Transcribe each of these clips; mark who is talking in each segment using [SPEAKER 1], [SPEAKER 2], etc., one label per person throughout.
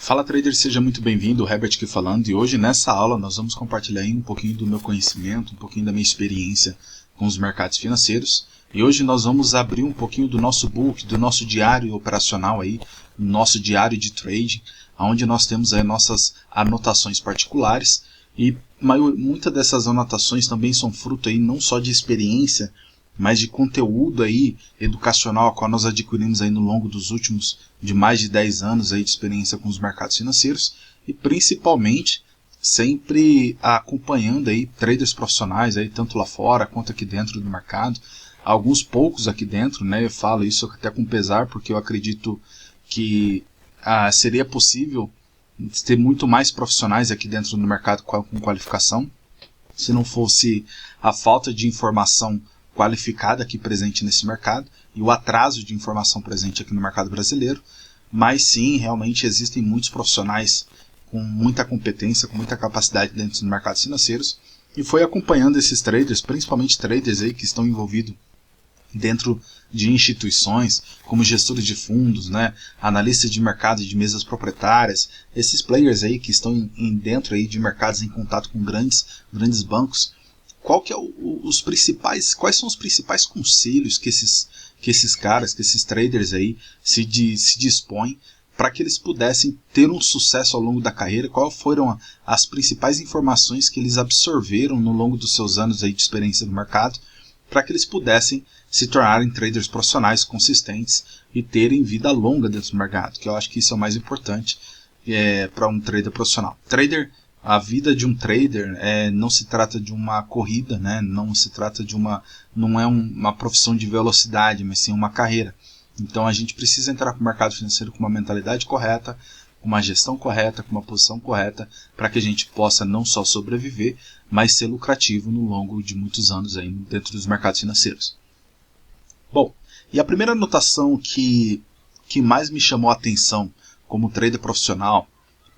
[SPEAKER 1] Fala trader, seja muito bem-vindo, Herbert aqui falando, e hoje nessa aula nós vamos compartilhar aí um pouquinho do meu conhecimento, um pouquinho da minha experiência com os mercados financeiros, e hoje nós vamos abrir um pouquinho do nosso book, do nosso diário operacional aí, nosso diário de trading, onde nós temos aí nossas anotações particulares, e muitas dessas anotações também são fruto aí não só de experiência, mas de conteúdo aí educacional, a qual nós adquirimos aí no longo dos últimos, de mais de 10 anos aí de experiência com os mercados financeiros, e principalmente sempre acompanhando aí traders profissionais aí, tanto lá fora quanto aqui dentro do mercado, alguns poucos aqui dentro, né? Eu falo isso até com pesar, porque eu acredito que seria possível ter muito mais profissionais aqui dentro do mercado com qualificação, se não fosse a falta de informação qualificada aqui presente nesse mercado e o atraso de informação presente aqui no mercado brasileiro, mas sim, realmente existem muitos profissionais com muita competência, com muita capacidade dentro dos mercados financeiros, e foi acompanhando esses traders, principalmente traders aí que estão envolvidos dentro de instituições, como gestores de fundos, né, analistas de mercado de mesas proprietárias, esses players aí que estão dentro aí de mercados em contato com grandes bancos. Quais são os principais conselhos que esses caras, que esses traders aí se dispõem para que eles pudessem ter um sucesso ao longo da carreira? Quais foram as principais informações que eles absorveram no longo dos seus anos aí de experiência no mercado, para que eles pudessem se tornarem traders profissionais consistentes e terem vida longa dentro do mercado, que eu acho que isso é o mais importante para um trader profissional. A vida de um trader não se trata de uma corrida, né? Não é uma profissão de velocidade, mas sim uma carreira. Então a gente precisa entrar para o mercado financeiro com uma mentalidade correta, com uma gestão correta, com uma posição correta, para que a gente possa não só sobreviver, mas ser lucrativo no longo de muitos anos aí dentro dos mercados financeiros. Bom, e a primeira anotação que mais me chamou a atenção como trader profissional,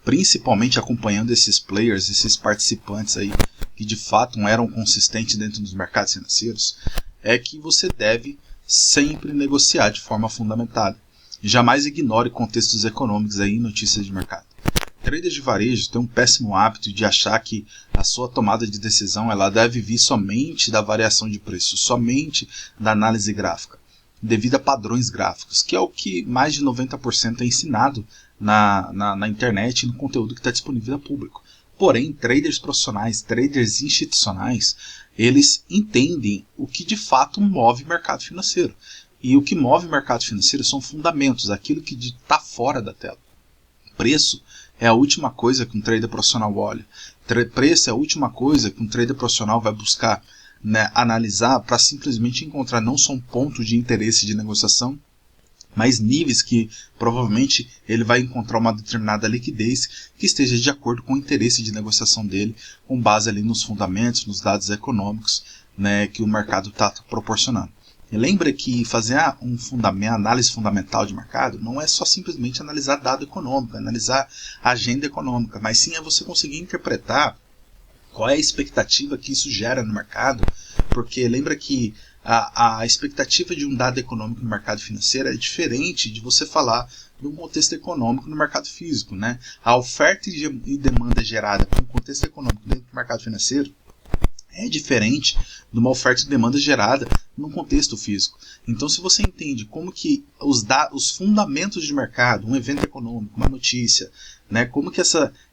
[SPEAKER 1] principalmente acompanhando esses players, esses participantes aí que de fato eram consistentes dentro dos mercados financeiros, é que você deve sempre negociar de forma fundamentada. Jamais ignore contextos econômicos aí e notícias de mercado. Traders de varejo têm um péssimo hábito de achar que a sua tomada de decisão ela deve vir somente da variação de preço, somente da análise gráfica, devido a padrões gráficos, que é o que mais de 90% é ensinado na internet e no conteúdo que está disponível ao público. Porém, traders profissionais, traders institucionais, eles entendem o que de fato move o mercado financeiro. E o que move o mercado financeiro são fundamentos, aquilo que está fora da tela. Preço é a última coisa que um trader profissional olha. Preço é a última coisa que um trader profissional vai buscar, né, analisar para simplesmente encontrar não só um ponto de interesse de negociação, mas níveis que provavelmente ele vai encontrar uma determinada liquidez que esteja de acordo com o interesse de negociação dele, com base ali nos fundamentos, nos dados econômicos, né, que o mercado está proporcionando. E lembra que fazer análise fundamental de mercado não é só simplesmente analisar dado econômico, analisar agenda econômica, mas sim é você conseguir interpretar qual é a expectativa que isso gera no mercado, porque lembra que a expectativa de um dado econômico no mercado financeiro é diferente de você falar de um contexto econômico no mercado físico, né? A oferta e demanda gerada por um contexto econômico dentro do mercado financeiro é diferente de uma oferta e demanda gerada num contexto físico. Então, se você entende como que os fundamentos de mercado, um evento econômico, uma notícia, né, como que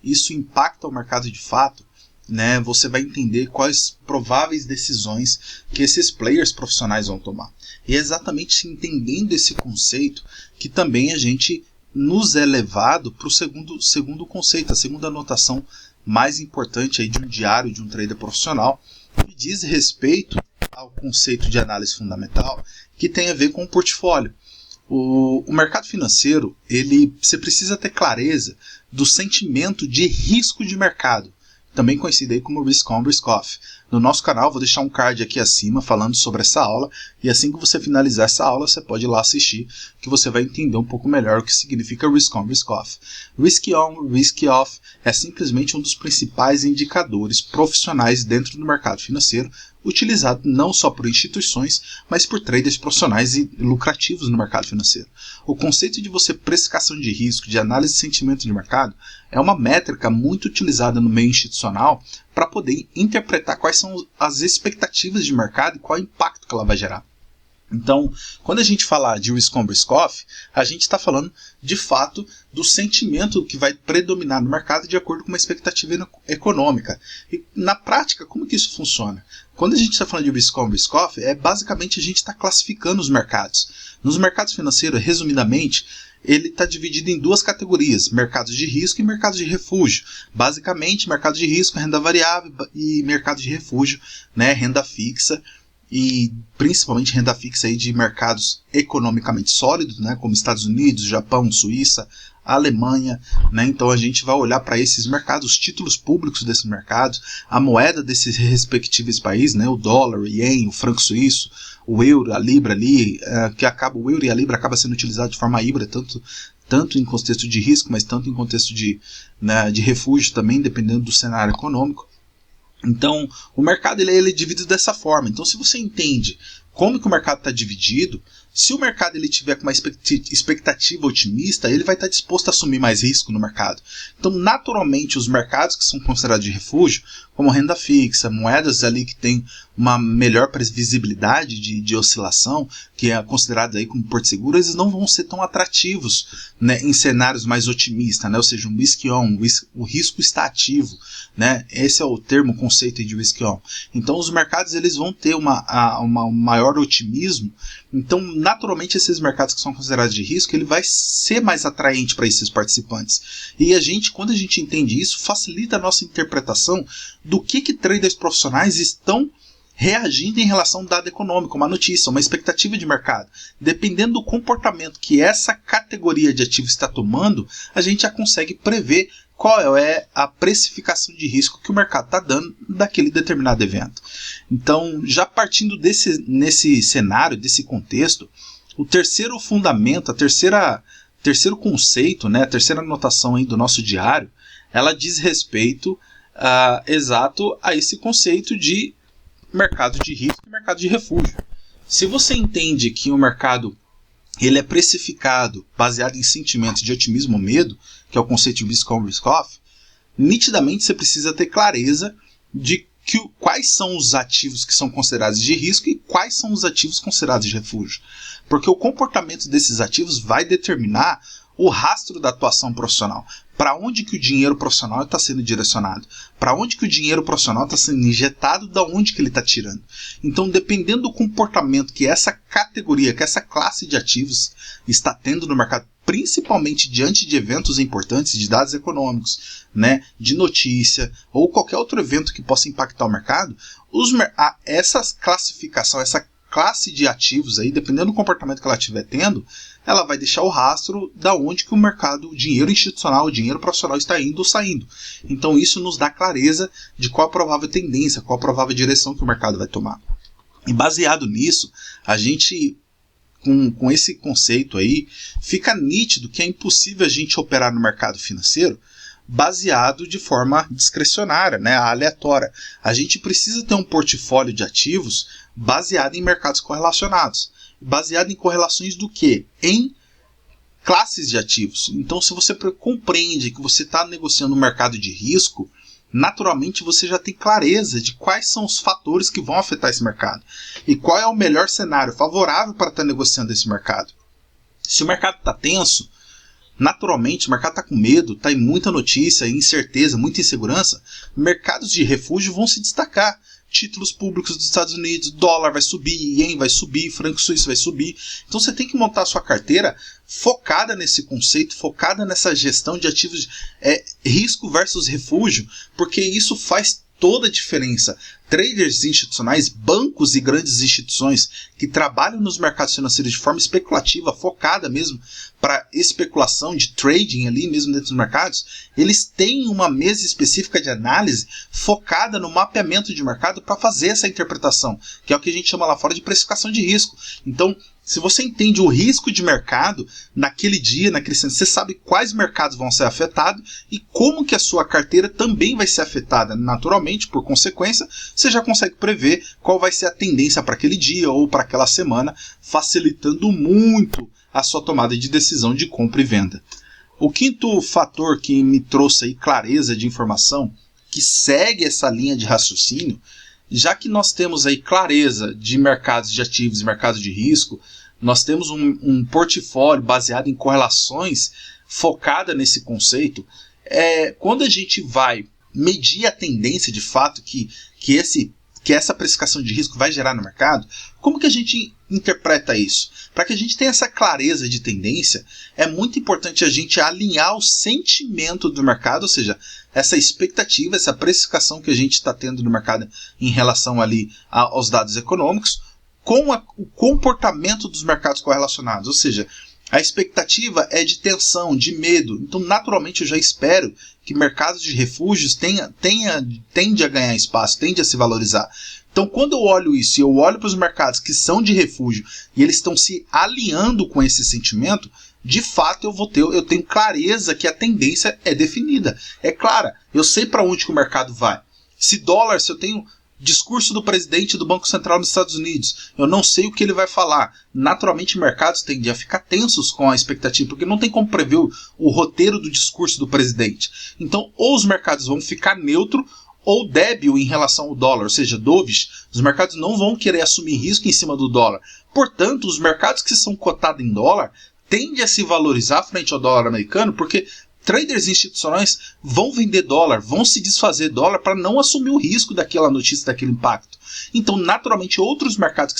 [SPEAKER 1] isso impacta o mercado de fato, né, você vai entender quais prováveis decisões que esses players profissionais vão tomar. E é exatamente entendendo esse conceito que também a gente nos é levado para o segundo conceito, a segunda anotação mais importante aí de um diário de um trader profissional, que diz respeito ao conceito de análise fundamental, que tem a ver com o portfólio. O mercado financeiro, você precisa ter clareza do sentimento de risco de mercado, também conhecido aí como Risk On, Risk Off. No nosso canal, vou deixar um card aqui acima falando sobre essa aula, e assim que você finalizar essa aula, você pode ir lá assistir, que você vai entender um pouco melhor o que significa Risk On, Risk Off. Risk On, Risk Off é simplesmente um dos principais indicadores profissionais dentro do mercado financeiro, utilizado não só por instituições, mas por traders profissionais e lucrativos no mercado financeiro. O conceito de você precificação de risco, de análise de sentimento de mercado, é uma métrica muito utilizada no meio institucional para poder interpretar quais são as expectativas de mercado e qual é o impacto que ela vai gerar. Então, quando a gente fala de risk on, risk off, a gente está falando, de fato, do sentimento que vai predominar no mercado de acordo com uma expectativa econômica. E, na prática, como que isso funciona? Quando a gente está falando de risk on, risk off, basicamente a gente está classificando os mercados. Nos mercados financeiros, resumidamente, ele está dividido em duas categorias, mercados de risco e mercados de refúgio. Basicamente, mercado de risco, renda variável, e mercado de refúgio, né, renda fixa, e principalmente renda fixa aí de mercados economicamente sólidos, né, como Estados Unidos, Japão, Suíça, Alemanha, né? Então a gente vai olhar para esses mercados, os títulos públicos desses mercados, a moeda desses respectivos países, né, o dólar, o ien, o franco suíço, o euro, a libra ali, o euro e a libra acaba sendo utilizado de forma híbrida, tanto em contexto de risco, mas tanto em contexto de refúgio também, dependendo do cenário econômico. Então, o mercado ele é dividido dessa forma. Então, se você entende como que o mercado está dividido, se o mercado ele tiver com uma expectativa otimista, ele vai estar disposto a assumir mais risco no mercado. Então, naturalmente, os mercados que são considerados de refúgio, como renda fixa, moedas ali que têm uma melhor previsibilidade de oscilação, que é considerado aí como porto seguro, eles não vão ser tão atrativos, né, em cenários mais otimistas, né, ou seja, um risk on, o risco está ativo, né, esse é o termo, o conceito de risk on. Então os mercados eles vão ter um maior otimismo, então naturalmente esses mercados que são considerados de risco, ele vai ser mais atraente para esses participantes. E quando a gente entende isso, facilita a nossa interpretação do que traders profissionais estão reagindo em relação a um dado econômico, uma notícia, uma expectativa de mercado. Dependendo do comportamento que essa categoria de ativos está tomando, a gente já consegue prever qual é a precificação de risco que o mercado está dando daquele determinado evento. Então, já partindo nesse cenário, desse contexto, o terceiro fundamento, terceiro conceito, né, a terceira anotação aí do nosso diário, ela diz respeito exato a esse conceito de mercado de risco e mercado de refúgio. Se você entende que o mercado ele é precificado baseado em sentimentos de otimismo ou medo, que é o conceito de risk on, risk off, nitidamente você precisa ter clareza de quais são os ativos que são considerados de risco e quais são os ativos considerados de refúgio. Porque o comportamento desses ativos vai determinar o rastro da atuação profissional. Para onde que o dinheiro profissional está sendo direcionado? Para onde que o dinheiro profissional está sendo injetado? Da onde que ele está tirando? Então, dependendo do comportamento que essa categoria, que essa classe de ativos está tendo no mercado, principalmente diante de eventos importantes, de dados econômicos, né, de notícia, ou qualquer outro evento que possa impactar o mercado, essa classificação, essa classe de ativos, aí, dependendo do comportamento que ela estiver tendo, ela vai deixar o rastro da onde que o mercado, o dinheiro institucional, o dinheiro profissional está indo ou saindo. Então isso nos dá clareza de qual a provável tendência, qual a provável direção que o mercado vai tomar. E baseado nisso, a gente, com esse conceito aí, fica nítido que é impossível a gente operar no mercado financeiro baseado de forma discricionária, né, aleatória. A gente precisa ter um portfólio de ativos baseado em mercados correlacionados. Baseado em correlações do quê? Em classes de ativos. Então, se você compreende que você está negociando um mercado de risco, naturalmente você já tem clareza de quais são os fatores que vão afetar esse mercado. E qual é o melhor cenário favorável para estar negociando esse mercado. Se o mercado está tenso, naturalmente o mercado está com medo, está em muita notícia, incerteza, muita insegurança, mercados de refúgio vão se destacar. Títulos públicos dos Estados Unidos, dólar vai subir, ien vai subir, franco suíço vai subir. Então você tem que montar a sua carteira focada nesse conceito, focada nessa gestão de ativos, risco versus refúgio, porque isso faz toda a diferença. Traders institucionais, bancos e grandes instituições que trabalham nos mercados financeiros de forma especulativa, focada mesmo para especulação de trading ali mesmo dentro dos mercados, eles têm uma mesa específica de análise focada no mapeamento de mercado para fazer essa interpretação, que é o que a gente chama lá fora de precificação de risco. Então, Se você entende o risco de mercado naquele dia, naquele centro, você sabe quais mercados vão ser afetados e como que a sua carteira também vai ser afetada. Naturalmente, por consequência, você já consegue prever qual vai ser a tendência para aquele dia ou para aquela semana, facilitando muito a sua tomada de decisão de compra e venda. O quinto fator que me trouxe aí clareza de informação, que segue essa linha de raciocínio, já que nós temos aí clareza de mercados de ativos e mercados de risco, nós temos um portfólio baseado em correlações focada nesse conceito, quando a gente vai medir a tendência de fato que essa precificação de risco vai gerar no mercado, como que a gente interpreta isso? Para que a gente tenha essa clareza de tendência, é muito importante a gente alinhar o sentimento do mercado, ou seja, essa expectativa, essa precificação que a gente está tendo no mercado em relação ali aos dados econômicos, com o comportamento dos mercados correlacionados, ou seja, a expectativa é de tensão, de medo. Então, naturalmente, eu já espero que mercados de refúgios tende a ganhar espaço, tende a se valorizar. Então, quando eu olho isso e eu olho para os mercados que são de refúgio e eles estão se alinhando com esse sentimento, de fato eu tenho clareza que a tendência é definida. É clara, eu sei para onde que o mercado vai. Se eu tenho discurso do presidente do Banco Central dos Estados Unidos, eu não sei o que ele vai falar. Naturalmente, mercados tendem a ficar tensos com a expectativa, porque não tem como prever o roteiro do discurso do presidente. Então, ou os mercados vão ficar neutro ou débil em relação ao dólar, ou seja, dovish. Os mercados não vão querer assumir risco em cima do dólar. Portanto, os mercados que são cotados em dólar tendem a se valorizar frente ao dólar americano, porque traders institucionais vão vender dólar, vão se desfazer dólar para não assumir o risco daquela notícia, daquele impacto. Então, naturalmente, outros mercados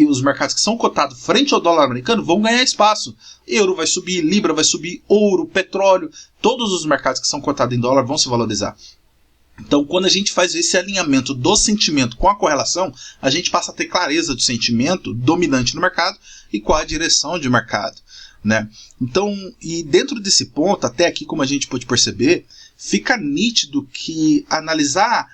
[SPEAKER 1] os mercados que são cotados frente ao dólar americano vão ganhar espaço. Euro vai subir, libra vai subir, ouro, petróleo, todos os mercados que são cotados em dólar vão se valorizar. Então, quando a gente faz esse alinhamento do sentimento com a correlação, a gente passa a ter clareza do sentimento dominante no mercado e qual a direção de mercado, né? Então, e dentro desse ponto, até aqui, como a gente pode perceber, fica nítido que analisar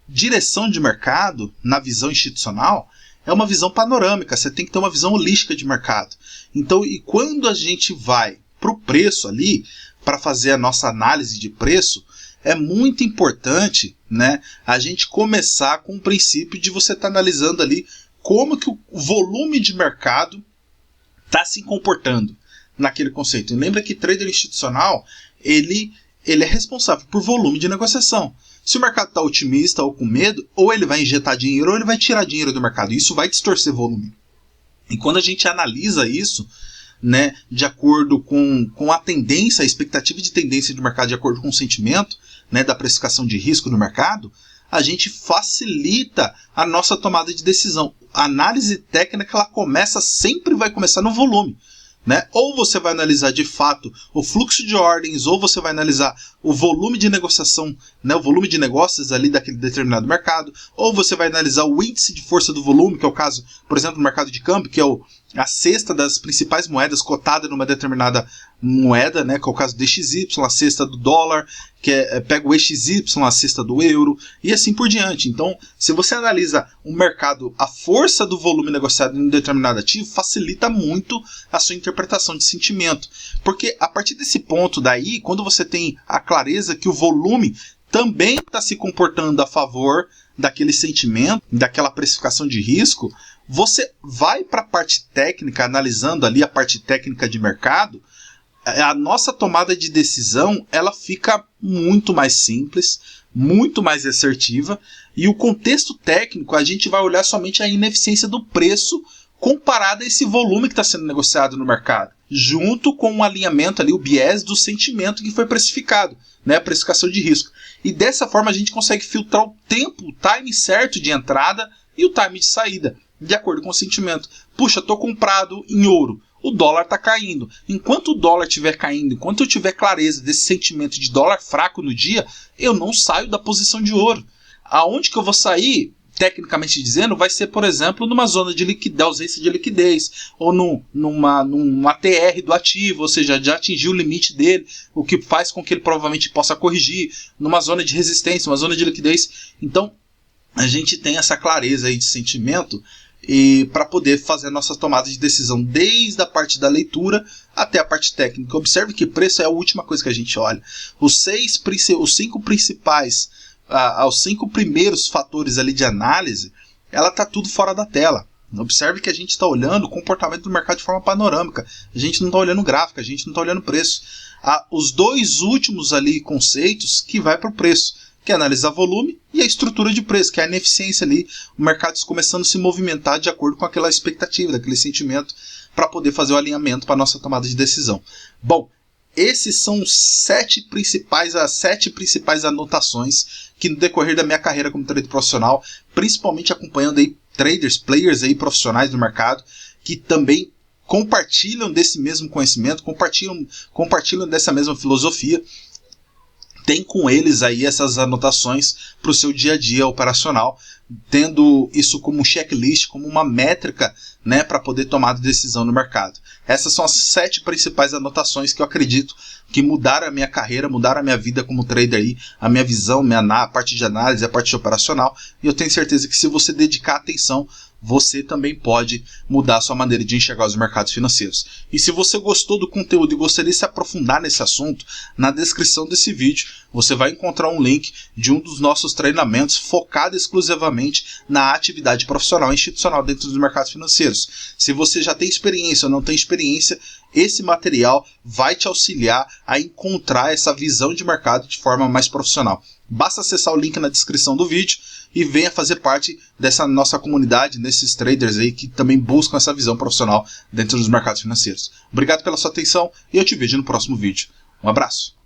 [SPEAKER 1] direção de mercado na visão institucional é uma visão panorâmica, você tem que ter uma visão holística de mercado. Então, e quando a gente vai para o preço ali, para fazer a nossa análise de preço, é muito importante, né, a gente começar com o princípio de você estar analisando ali como que o volume de mercado está se comportando naquele conceito. E lembra que trader institucional, ele é responsável por volume de negociação. Se o mercado está otimista ou com medo, ou ele vai injetar dinheiro ou ele vai tirar dinheiro do mercado. Isso vai distorcer volume. E quando a gente analisa isso, né, de acordo com a tendência, a expectativa de tendência do mercado, de acordo com o sentimento, né, da precificação de risco no mercado, a gente facilita a nossa tomada de decisão. A análise técnica sempre vai começar no volume, né? Ou você vai analisar de fato o fluxo de ordens, ou você vai analisar o volume de negociação, né, o volume de negócios ali daquele determinado mercado, ou você vai analisar o índice de força do volume, que é o caso, por exemplo, do mercado de câmbio, que é a cesta das principais moedas cotada numa determinada moeda, né, que é o caso do DXY, a cesta do dólar, pega o EXY, a cesta do euro, e assim por diante. Então, se você analisa o mercado, a força do volume negociado em um determinado ativo, facilita muito a sua interpretação de sentimento. Porque a partir desse ponto daí, quando você tem a clareza que o volume também está se comportando a favor daquele sentimento, daquela precificação de risco, você vai para a parte técnica, analisando ali a parte técnica de mercado, a nossa tomada de decisão ela fica muito mais simples, muito mais assertiva, e o contexto técnico a gente vai olhar somente a ineficiência do preço comparada a esse volume que está sendo negociado no mercado, junto com o alinhamento ali, o biés do sentimento que foi precificado, né, a precificação de risco. E dessa forma a gente consegue filtrar o tempo, o time certo de entrada e o time de saída, de acordo com o sentimento. Puxa, estou comprado em ouro, o dólar está caindo. Enquanto o dólar estiver caindo, enquanto eu tiver clareza desse sentimento de dólar fraco no dia, eu não saio da posição de ouro. Aonde que eu vou sair, tecnicamente dizendo, vai ser, por exemplo, numa zona de liquidez, ausência de liquidez, ou num ATR do ativo, ou seja, já atingiu o limite dele, o que faz com que ele provavelmente possa corrigir, numa zona de resistência, uma zona de liquidez. Então, a gente tem essa clareza aí de sentimento, e para poder fazer a nossa tomada de decisão desde a parte da leitura até a parte técnica. Observe que preço é a última coisa que a gente olha. Os cinco primeiros fatores ali de análise, ela está tudo fora da tela. Observe que a gente está olhando o comportamento do mercado de forma panorâmica. A gente não está olhando gráfico, a gente não está olhando preço. Os dois últimos ali conceitos que vai para o preço, que é analisar volume e a estrutura de preço, que é a ineficiência ali, o mercado começando a se movimentar de acordo com aquela expectativa, daquele sentimento, para poder fazer o alinhamento para a nossa tomada de decisão. Bom, esses são as sete principais anotações que no decorrer da minha carreira como trader profissional, principalmente acompanhando aí players aí profissionais do mercado, que também compartilham desse mesmo conhecimento, compartilham dessa mesma filosofia, tem com eles aí essas anotações para o seu dia a dia operacional, tendo isso como um checklist, como uma métrica, né, para poder tomar decisão no mercado. Essas são as 7 principais anotações que eu acredito que mudaram a minha carreira, mudaram a minha vida como trader aí, a minha visão, a parte de análise, a parte operacional, e eu tenho certeza que se você dedicar atenção, você também pode mudar a sua maneira de enxergar os mercados financeiros. E se você gostou do conteúdo e gostaria de se aprofundar nesse assunto, na descrição desse vídeo você vai encontrar um link de um dos nossos treinamentos focado exclusivamente na atividade profissional e institucional dentro dos mercados financeiros. Se você já tem experiência ou não tem experiência, esse material vai te auxiliar a encontrar essa visão de mercado de forma mais profissional. Basta acessar o link na descrição do vídeo e venha fazer parte dessa nossa comunidade, desses traders aí que também buscam essa visão profissional dentro dos mercados financeiros. Obrigado pela sua atenção e eu te vejo no próximo vídeo. Um abraço!